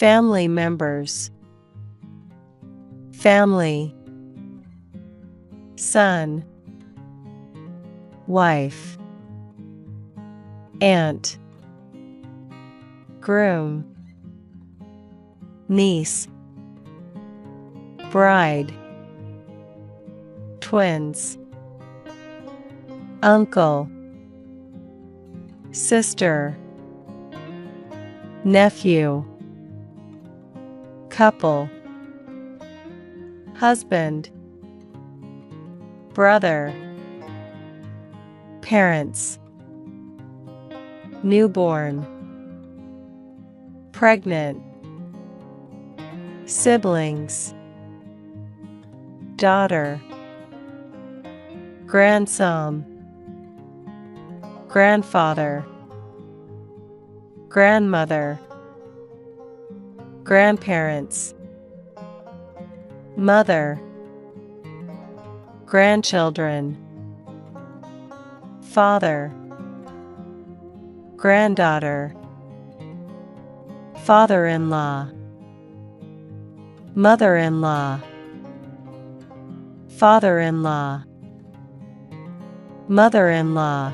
Family members. Family. Son. Wife. Aunt. Groom. Niece. Bride. Twins. Uncle. Sister. Nephew. Couple. Husband. Brother. Parents. Newborn. Pregnant. Siblings. Daughter. Grandson. Grandfather. Grandmother. Grandparents. Mother. Grandchildren. Father. Granddaughter. Father-in-law. Mother-in-law. Father-in-law. Mother-in-law.